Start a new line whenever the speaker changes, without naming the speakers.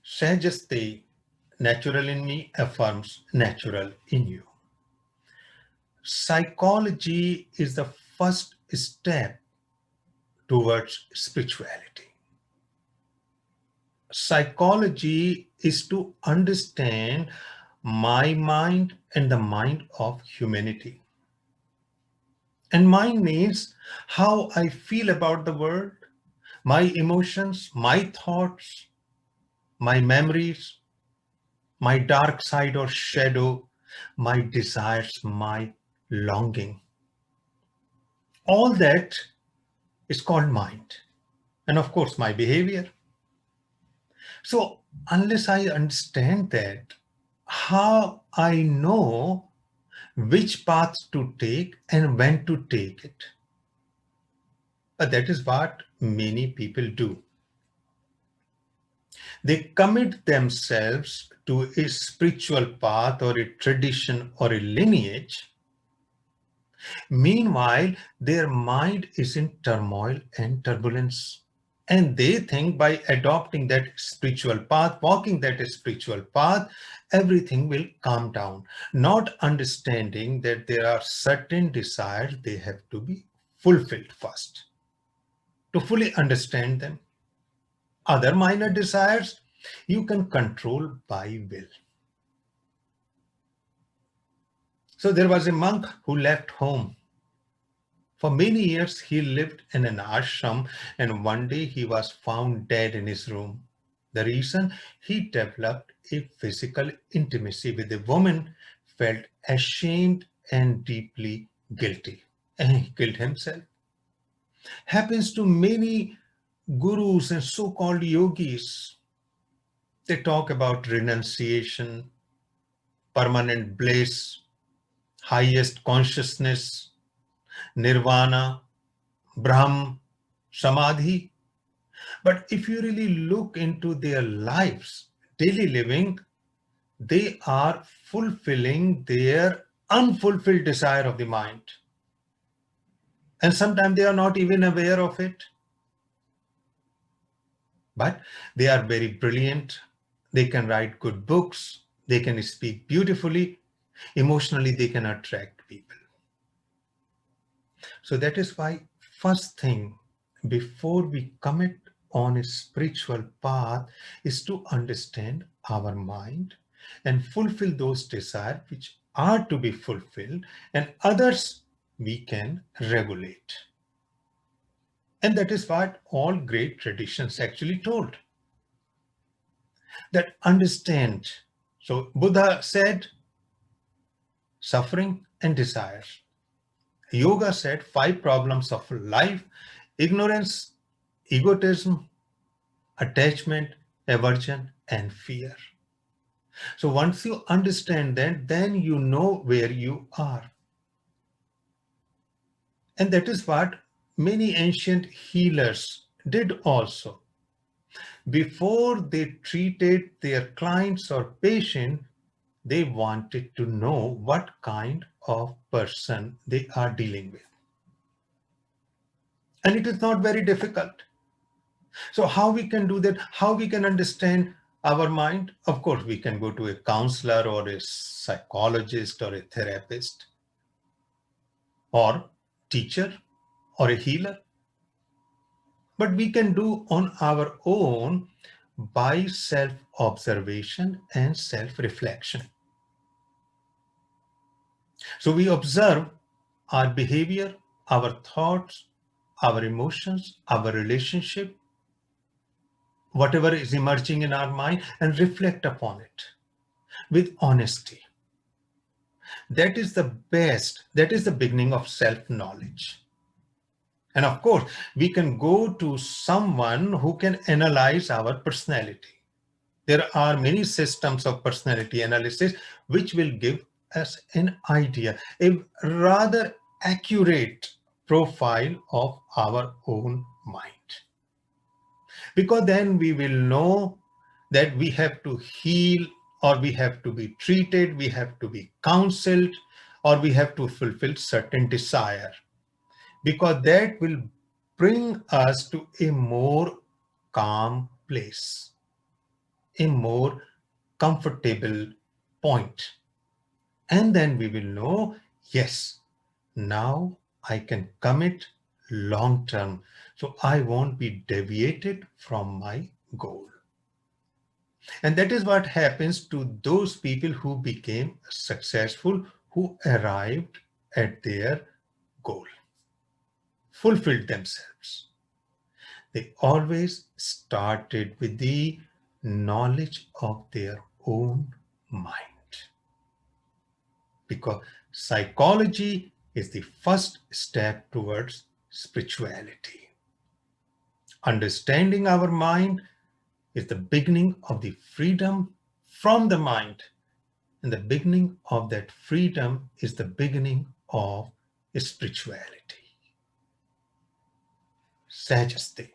Sahajaste, natural in me affirms natural in you. Psychology is the first step towards spirituality. Psychology is to understand my mind and the mind of humanity. And mind means how I feel about the world, my emotions, my thoughts, my memories, my dark side or shadow, my desires, my longing. All that is called mind. And of course, my behavior. So, unless I understand that, how I know which path to take and when to take it? But that is what many people do. They commit themselves to a spiritual path or a tradition or a lineage. Meanwhile, their mind is in turmoil and turbulence. And they think by adopting that spiritual path, walking that spiritual path, everything will calm down, not understanding that there are certain desires they have to be fulfilled first. To fully understand them, other minor desires you can control by will. So there was a monk who left home. For many years, he lived in an ashram, and one day he was found dead in his room. The reason he developed a physical intimacy with a woman, felt ashamed and deeply guilty, and he killed himself. Happens to many gurus and so called yogis. They talk about renunciation, permanent bliss, highest consciousness, nirvana, Brahm, Samadhi. But if you really look into their lives, daily living, they are fulfilling their unfulfilled desire of the mind. And sometimes they are not even aware of it. But they are very brilliant. They can write good books. They can speak beautifully. Emotionally, they can attract people. So that is why first thing before we commit on a spiritual path is to understand our mind and fulfill those desires which are to be fulfilled, and others we can regulate. And that is what all great traditions actually told, that understand. So Buddha said suffering and desire. Yoga said five problems of life: ignorance, egotism, attachment, aversion, and fear. So once you understand that, then you know where you are. And that is what many ancient healers did also. Before they treated their clients or patient, they wanted to know what kind of person they are dealing with. And it is not very difficult. So how we can do that? How we can understand our mind? Of course, we can go to a counselor or a psychologist or a therapist or teacher or a healer. But we can do on our own by self-observation and self-reflection. So we observe our behavior, our thoughts, our emotions, our relationship, whatever is emerging in our mind, and reflect upon it with honesty. That is the best, that is the beginning of self-knowledge. And of course, we can go to someone who can analyze our personality. There are many systems of personality analysis which will give us an idea, a rather accurate profile of our own mind. Because then we will know that we have to heal, or we have to be treated, we have to be counseled, or we have to fulfill certain desire, because that will bring us to a more calm place. a more comfortable point. And then we will know, yes, now I can commit long term. So I won't be deviated from my goal. And that is what happens to those people who became successful, who arrived at their goal, fulfilled themselves. They always started with the knowledge of their own mind. Because psychology is the first step towards spirituality. Understanding our mind is the beginning of the freedom from the mind. And the beginning of that freedom is the beginning of spirituality. Sajasti.